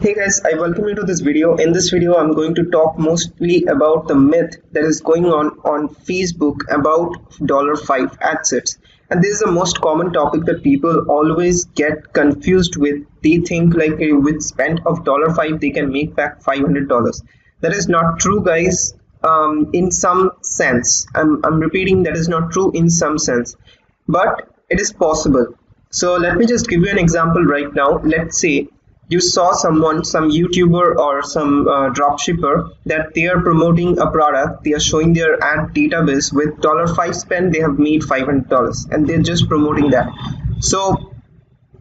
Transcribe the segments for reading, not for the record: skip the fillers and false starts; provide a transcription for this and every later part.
Hey guys, I welcome you to this video. In this video, I'm going to talk mostly about the myth that is going on Facebook about $5 Adsets. And this is the most common topic that people always get confused with. They think like with spend of $5 they can make back $500. That is not true, guys. In some sense, I'm repeating, that is not true in some sense, but it is possible. So let me just give you an example right now. Let's say you saw someone, some YouTuber or some dropshipper, that they are promoting a product. They are showing their ad database with $5 spend. They have made $500 and they're just promoting that. So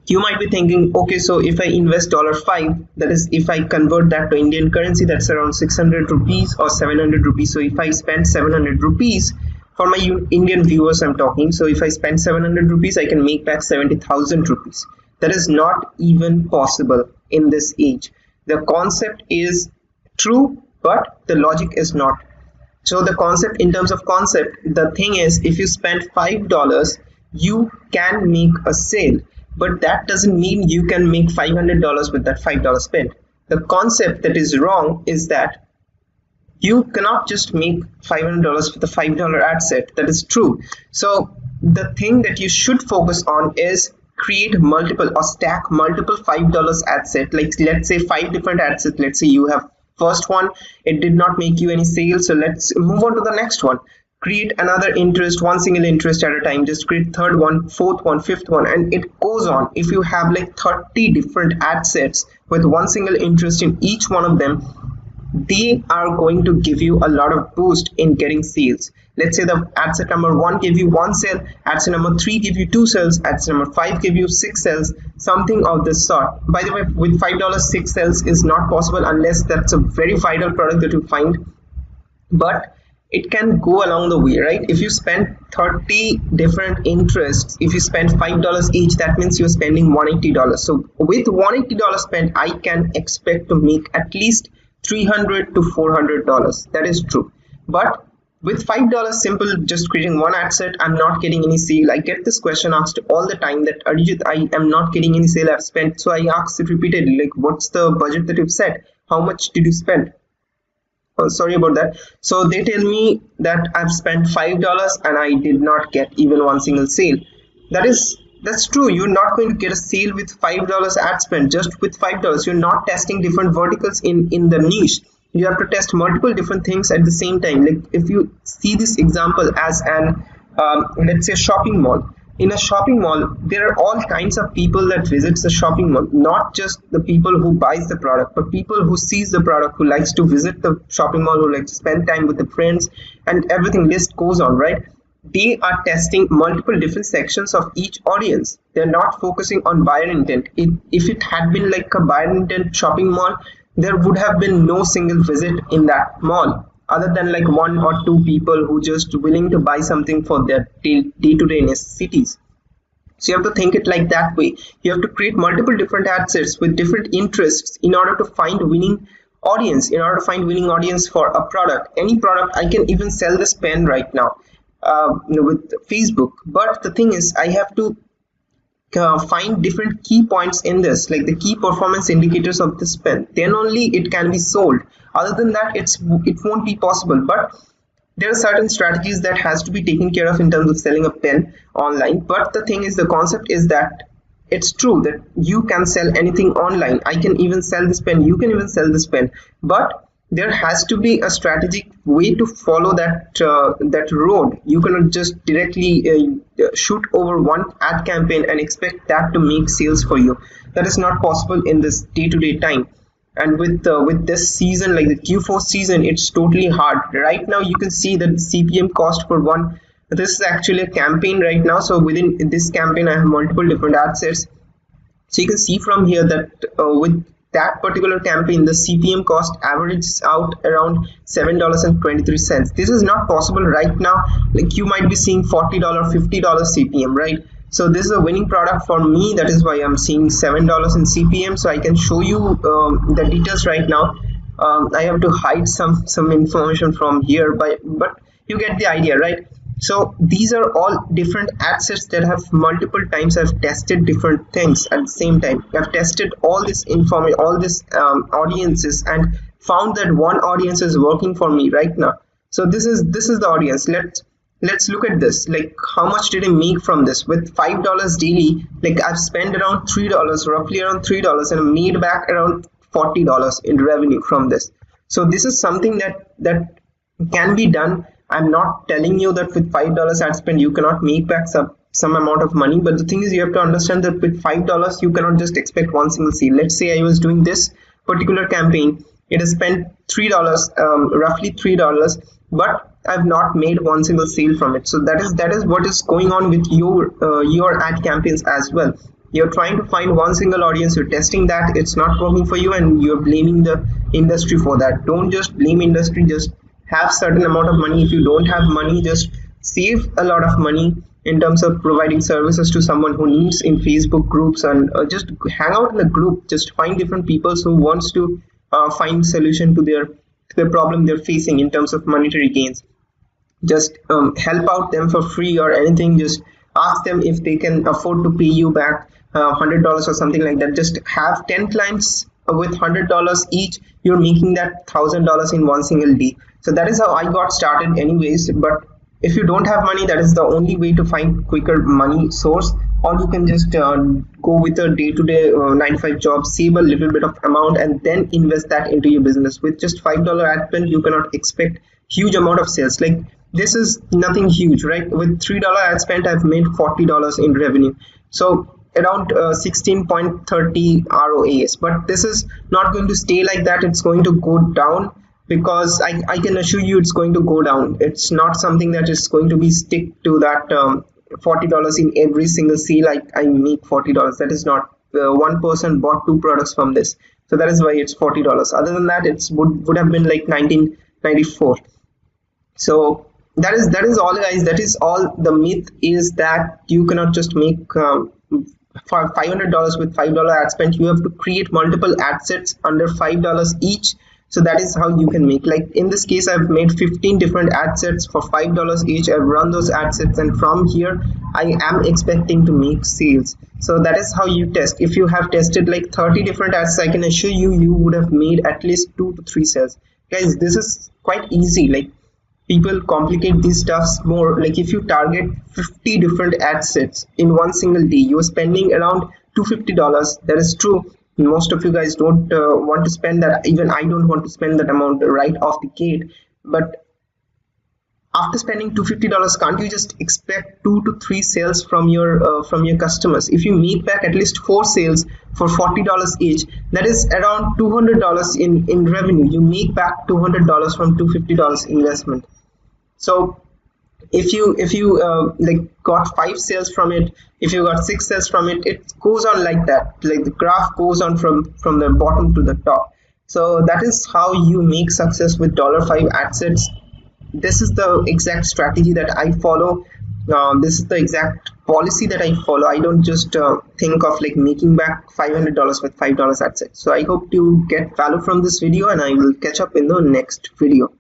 you might be thinking, okay, so if I invest $5, that is, if I convert that to Indian currency, that's around 600 rupees or 700 rupees. So if I spend 700 rupees, for my Indian viewers I'm talking, so if I spend 700 rupees, I can make back 70,000 rupees. That is not even possible in this age. The concept is true, but the logic is not. So the concept, in terms of concept, the thing is, if you spend $5, you can make a sale, but that doesn't mean you can make $500 with that $5 spend. The concept that is wrong is that you cannot just make $500 with a $5 ad set. That is true. So the thing that you should focus on is create multiple or stack multiple $5 ad set. Like let's say 5 different ad sets. Let's say you have first one, it did not make you any sales, so let's move on to the next one. Create another interest, one single interest at a time. Just create third one, fourth one, fifth one, and it goes on. If you have like 30 different ad sets with one single interest in each one of them, they are going to give you a lot of boost in getting sales. Let's say the ad set number 1 give you 1 sale, ad set number 3 give you 2 sales, ad set number 5 give you 6 sales, something of this sort. By the way, with $5 6 sales is not possible unless that's a very vital product that you find, but it can go along the way, right? If you spend 30 different interests, if you spend $5 each, that means you're spending $180. So with $180 spent, I can expect to make at least $300 to $400. That is true. But with $5 simple, just creating one ad set, I'm not getting any sale. I get this question asked all the time that Arijit, I am not getting any sale I've spent. So I asked it repeatedly, like, what's the budget that you've set? How much did you spend? Oh, sorry about that. So they tell me that I've spent $5 and I did not get even one single sale. That's true. You're not going to get a sale with $5 ad spend. Just with $5, you're not testing different verticals in the niche. You have to test multiple different things at the same time. Like if you see this example as an let's say shopping mall. In a shopping mall, there are all kinds of people that visits the shopping mall. Not just the people who buys the product, but people who sees the product, who likes to visit the shopping mall, who likes to spend time with the friends, and everything list goes on, right? They are testing multiple different sections of each audience. They're not focusing on buyer intent. If it had been like a buyer intent shopping mall, there would have been no single visit in that mall other than like 1 or 2 people who just willing to buy something for their day-to-day necessities. So you have to think it like that way. You have to create multiple different ad sets with different interests in order to find winning audience. In order to find winning audience for a product, any product, I can even sell this pen right now. With Facebook, but the thing is, I have to find different key points in this, like the key performance indicators of this pen. Then only it can be sold. Other than that, it won't be possible. But there are certain strategies that has to be taken care of in terms of selling a pen online. But the thing is, the concept is that it's true that you can sell anything online. I can even sell this pen. You can even sell this pen, but there has to be a strategic way to follow that road. You cannot just directly shoot over one ad campaign and expect that to make sales for you. That is not possible in this day-to-day time. And with this season, like the Q4 season, it's totally hard. Right now, you can see that the CPM cost for one. This is actually a campaign right now. So within this campaign, I have multiple different ad sets. So you can see from here that with that particular campaign, the CPM cost averages out around $7.23. This is not possible right now. Like you might be seeing $40, $50 CPM, right? So this is a winning product for me. That is why I'm seeing $7 in CPM. So I can show you the details right now. I have to hide some information from here, but you get the idea, right? So these are all different ad sets that have multiple times I've tested different things at the same time. I've tested all this information, all this audiences, and found that one audience is working for me right now. So this is the audience. Let's look at this. Like, how much did I make from this? With $5 daily, like I've spent around $3, roughly around $3, and I made back around $40 in revenue from this. So this is something that can be done. I'm not telling you that with $5 ad spend you cannot make back some amount of money, but the thing is, you have to understand that with $5 you cannot just expect one single sale. Let's say I was doing this particular campaign, it has spent $3, roughly $3, but I've not made one single sale from it. So that is what is going on with your ad campaigns as well. You're trying to find one single audience, you're testing that, it's not working for you, and you're blaming the industry for that. Don't just blame industry, just have certain amount of money. If you don't have money, just save a lot of money in terms of providing services to someone who needs in Facebook groups, and just hang out in a group. Just find different people who wants to find solution to their problem they're facing in terms of monetary gains. Just help out them for free or anything. Just ask them if they can afford to pay you back $100 or something like that. Just have 10 clients with $100 each. You're making that $1,000 in one single day. So that is how I got started anyways. But if you don't have money, that is the only way to find quicker money source. Or you can just go with a day-to-day 9 to 5 job, save a little bit of amount, and then invest that into your business. With just $5 ad spend, you cannot expect huge amount of sales. Like, this is nothing huge, right? With $3 ad spend, I've made $40 in revenue. So around 16.30 ROAS. But this is not going to stay like that. It's going to go down, because I can assure you it's going to go down. It's not something that is going to be stick to that $40 in every single sale. I make $40. That is not. One person bought 2 products from this, so that is why it's $40. Other than that, it would have been like 1994. So that is all, guys. That is all. The myth is that you cannot just make for $500 with $5 ad spend. You have to create multiple ad sets under $5 each. So that is how you can make. Like in this case, I've made 15 different ad sets for $5 each. I've run those ad sets, and from here I am expecting to make sales. So that is how you test. If you have tested like 30 different ads, I can assure you you would have made at least 2 to 3 sales. Guys, this is quite easy. Like, people complicate these stuffs more. Like, if you target 50 different ad sets in one single day, you're spending around $250. That is true. Most of you guys don't want to spend that. Even I don't want to spend that amount right off the gate. But after spending $250, can't you just expect 2 to 3 sales from your customers? If you make back at least 4 sales for $40 each, that is around $200 in revenue. You make back $200 from $250 investment. So if you like got 5 sales from it, if you got 6 sales from it, it goes on like that. Like, the graph goes on from the bottom to the top. So that is how you make success with $5 ad sets. This is the exact strategy that I follow. This is the exact policy that I follow. I don't just think of like making back $500 with $5 ad sets. So I hope you get value from this video, and I will catch up in the next video.